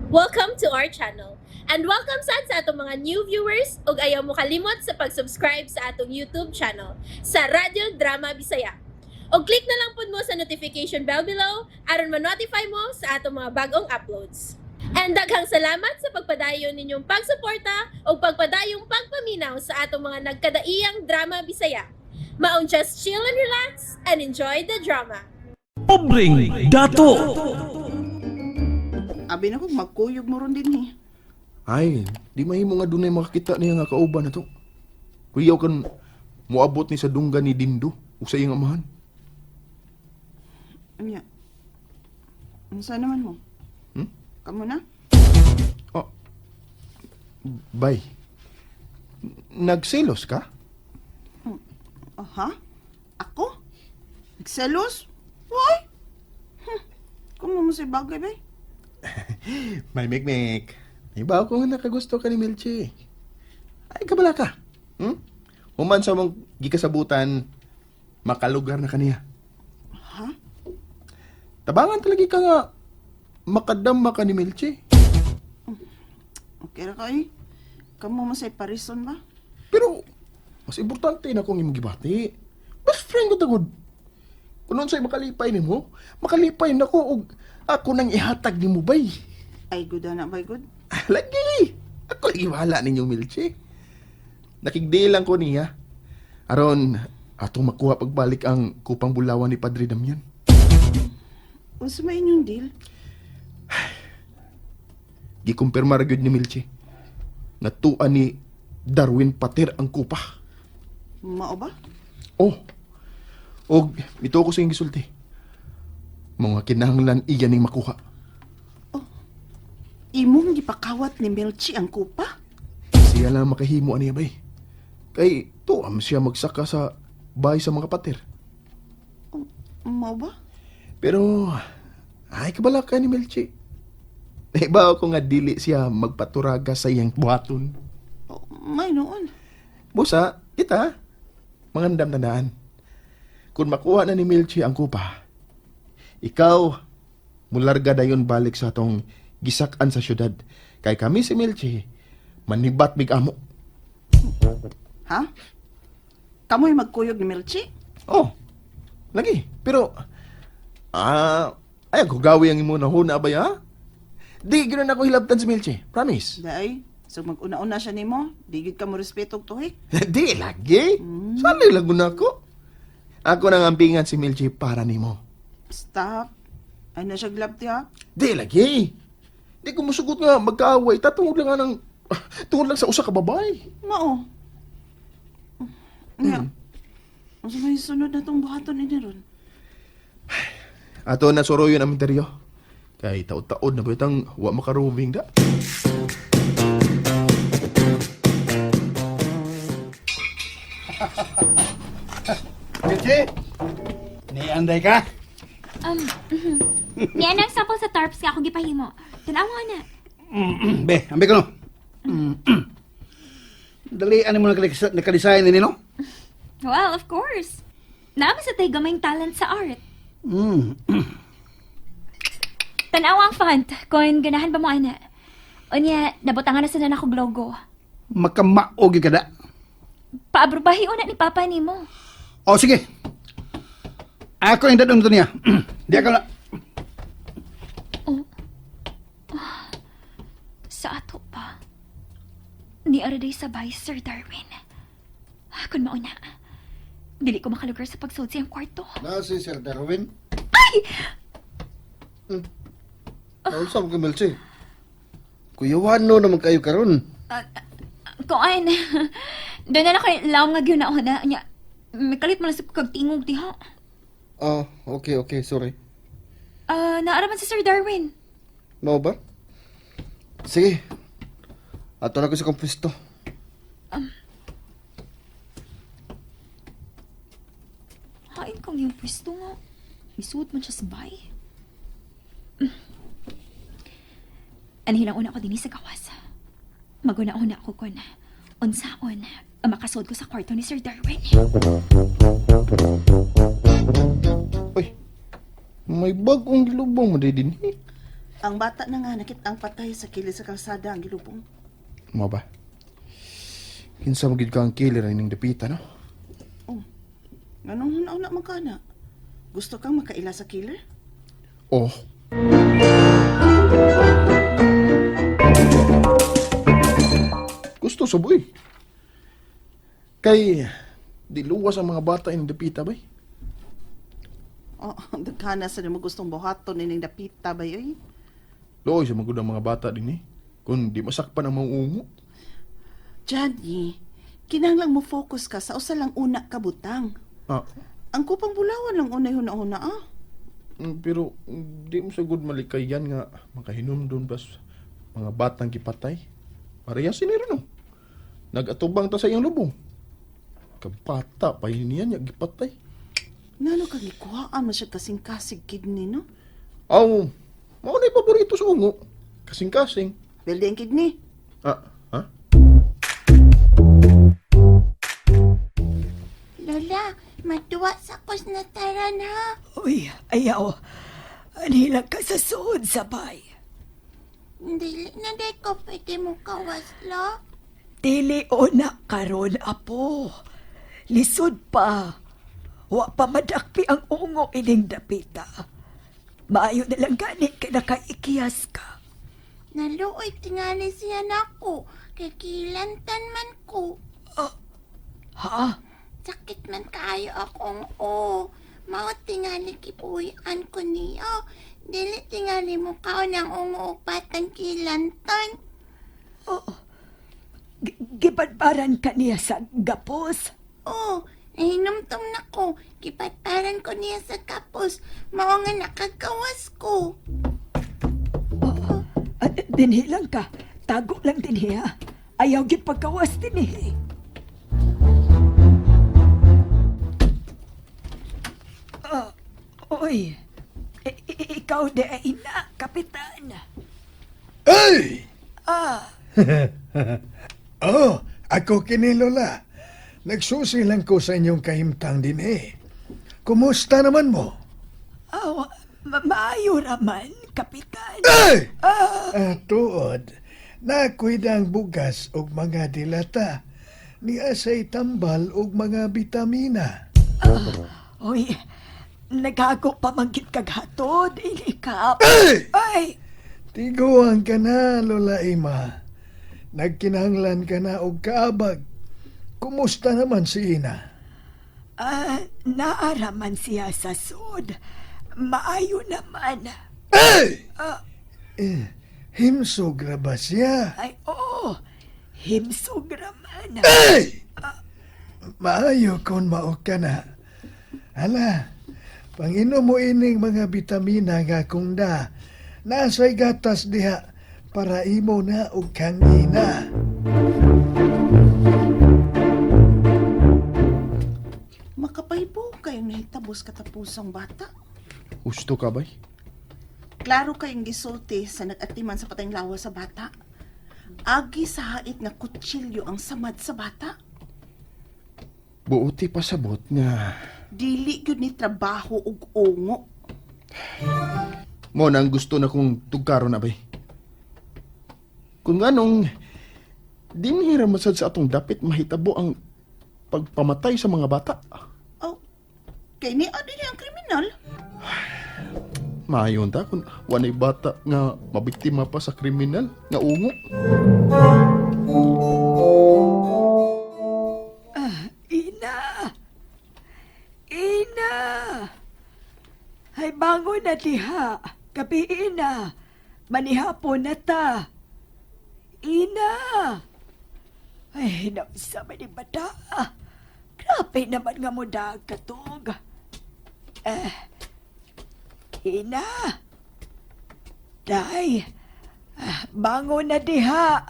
Welcome to our channel. And welcome sa atong mga new viewers ug ayaw mo kalimot sa pag-subscribe sa atong YouTube channel sa Radio Drama Bisaya. O click na lang pud mo sa notification bell below aron ma-notify mo sa atong mga bagong uploads. And daghang salamat sa pagpadayon ninyong pagsuporta o pagpadayong pagpaminaw sa atong mga nagkadaiyang Drama Bisaya. Maong just chill and relax and enjoy the drama. Pobreng dato. Abi na ko, magkuyog mo ron din eh. Ay, di mahimo nga dunay makakita niya nga kauban na to. Kuyaw kan muabot ni sa dunggan ni Dindo o sa iyang amahan. Anya, ano saan naman mo? Hmm? Kamu na? Oh, bay, nagselos ka? Ha? Ako? Nagselos? Why? Kung mo sa bagay ba? May mikmik. Iba ako nga nakagusto ka ni Melchi. Ay, kabala ka. Human sa mong gikasabutan, makalugar na kaniya. Ha? Tabangan talaga ka nga makadama ka ni Melchi. Okay ra kay. Kamu mo sa parison ba? Pero, mas importante na kong imong gibati. Best friend ko tagod. Kung noon sa'y makalipay ni mo, makalipay na ko og ako nang ihatag ni mo bay. Ay, good na ba, good? Lagi! Ako lagi wala ninyong Milche. Nakigdi lang ko niya. Aron, atong makuha pagbalik ang kupang bulawan ni Padre Damian. O sa may inyong deal? Gikumpirmar gyud ni Milche. Natuan ni Darwin Pater ang kupa. Mao ba? Oh, og ito ko sa iyong gisulti. Mga kinahanglan iya ning makuha. Imong gipakawat ni Melchi ang kupa? Siya lang makahimo aniya bay. Kay tuam siya magsaka sa bahay sa mga pater. Mao ba? Pero, ay kabala ka ni Melchi. Iba ako nga dili siya magpaturaga sa iyang buhaton. Oh, may noon. Busa, kita, mangandam na daan. Kung makuha na ni Melchi ang kupa, ikaw, mularga dayon balik sa atong gisakan sa syudad. Kay kami si Melchi, manibat big amo. Ha? Kamo'y magkuyog ni Melchi? Oh, lagi. Pero, ay, ako gawi ang imo na huna ba ya? Di, ganoon ako hilabtan si Melchi. Promise. Day, so mag-una-una siya nimo, digid ka mo respeto og tuhik. Di, lagi. Sali lago na ako. Ako nang ampingan si Melchi para nimo. Stop. Ay na siya glabti ha? Di, lagi. Di ko masugot nga magkaaway. Tatungod lang nga ng... tungod lang sa usa ka babae. Mao. Nga. Ang sa may sunod na itong buhaton ni ron. Ato na suruyon ang interior. Kay taod-taod na ba itang wa makaruming da? Melchi, nianday ka? Nianang sapol sa tarps ka ako gipahimo. Tanawa na. Be, ambi ko no. Dalian mo nakalisayan nini no? Well, of course. Naami sa tay gamayng talent sa art. Tanawa ang font. Kung ganahan ba mo, ana? Unya, nabutangan na sa nanakog logo. Makamaogi ka da. Paabrubahi una ni Papa ni mo. O sige. Ako yung dadong ito niya. Di ako na. Sa ato pa. Ni Araday sabay, Sir Darwin. Kung mauna, dili ko makalugar sa pagsud siyang kwarto. Si Sir Darwin. Ay! Naunsa mo ka, Melchi? Kuyawano naman kayo karon. Kuan, doon na ako laom nga gyud na una. Nya, may kalit man sa kagtingog diha. Okay, sorry. Naaraman si Sir Darwin. Mao ba? Sige. Ato na ko sa kompuesto. Hain kong yung pwesto nga. Isuot man siya sa bay. Anihilang una ko din sa gawas. Maguna-una ako ko na unsaon ang makasod ko sa kwarto ni Sir Darwin. Uy, may bagong gilubong mo din. Ang bata na nga nakitang patay sa kilid sa kalsada ang gilubong. Mo ba? Kinsa magid ka ang killer ning dapita, no? Anong nauna magkana? Gusto kang makaila sa killer? Oh. Gusto suboy. Kay di luwas ang mga bata ning dapita bay. Oh, dagkana sa mo gustong buhaton nining dapita ba yoy? Loy sa magud ang mga bata din eh. Kung di masakpan ang mga ungo. Johnny, kinahanglang mo focus ka sa usa lang una ka butang. Ah, Ang kupang bulawan lang unay huna-huna ah. pero di mo sagud malikayan nga makahinom doon bas mga batang gipatay. Parehas siniro no. Nagatubang ta sa iyang lubong. Kabata pa yun niya gipatay. Ngano kang ikuhaan mo siya kasing-kasig kidney, no? Aw, mao na paborito sa ungo. Kasing-kasing. Belde ang kidney. Ah, ha? Lola, matuwa sa kus na taran ha. Uy, ayaw. Anilang ka sa suod sabay. Dili na day ko pwede mo kawas, lo. Dili o na karon apo. Lisod pa. Wa pa madakpi ang ungo ining dapita. Maayo na lang gani kay nakaikiyas ka. Naluoy tingali siya nako. Kikilantan man ko. Ha? Sakit man kayo akong Mao tingali kipuyan ko niyo. Dili tingali mo kao ng ungo patang kilantan. Gipadbaran ka niya sa gapos. Nahinumtom na ko. Kipatparan ko niya sa kapos. Mao nga nakagawas ko. Dinhi lang ka. Tago lang dinhi ha. Ayaw gid pagkawas dinhi. Oy. Ikaw de ay ina, kapitan. Ay! Oh, ako kini Lola. Nagsusi lang ko sa inyong kahimtang din eh. Kumusta naman mo? Maayo raman, kapitan. Ay! Tuod, nakuidang bugas og mga dilata. Ni asay tambal og mga bitamina. Oy, nagago pa manggit kaghatod, ilikap. Ay! Ay! Tiguan ka na, Lola Ima. Nagkinahanglan ka na og kaabag. Kumusta naman si Ina? Naaraman siya sa sud. Maayo naman. Ay! Himsog ra ba siya? Ay, oo. Himsog raman. Ay! Maayo kung mao ka na. Hala, panginom mo ining mga bitamina nga kung nasa'y gatas diha para imo na og kang ina. Makapaybo kayong nahitabos katapusang bata. Gusto ka bay? Klaro kayong gisulti sa nag-atiman sa patayng lawas sa bata. Agi sa hait nga kutsilyo ang samad sa bata. Buoti pasabot nga. Dili gyud ni trabaho ug ungo. Mo nang gusto na kong tugkaro na bay. Kung anong dinhira masad sa atong dapit mahitabo ang pagpamatay sa mga bata. Kay ni din ang kriminal. Maayon ta kung wanay bata nga mabiktima pa sa kriminal nga ungo. Ina! Ina! Ay, bangon na diha. Gabi, Ina. Manihapon na ta. Ina! Ay, nausa man yung bata. Grabe naman nga mo katog. Ina! Day! Bangon na diha.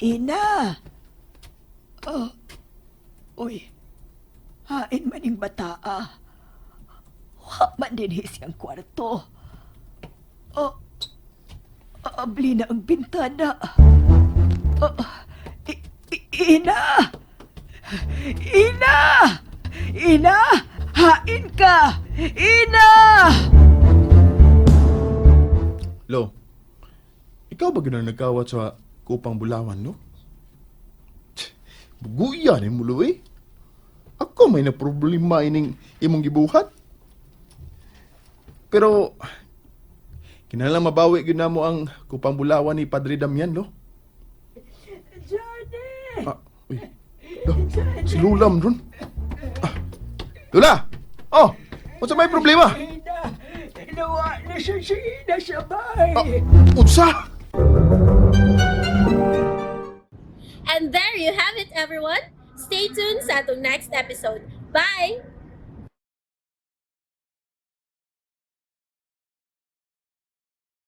Ina! Uy, hain man yung bata Wa man din siyang kwarto. Abli na ang bintana. Ina! Ina! Ina! Hain ka! Ina! Ikaw ba gano'n nagkawat sa kupang bulawan, no? Buguya ni mulo eh. Ako may na problema ining imong gibuhat. Pero, kinahanglan mabawi gyud namo ang kupang bulawan ni Padre Damian, no? Johnny! Uy. Si Lulam dun. Lula! Oh! Unsa may problema? Nawa na siya si Ina sa bahay. Unsa? And there you have it, everyone. Stay tuned sa atong next episode. Bye!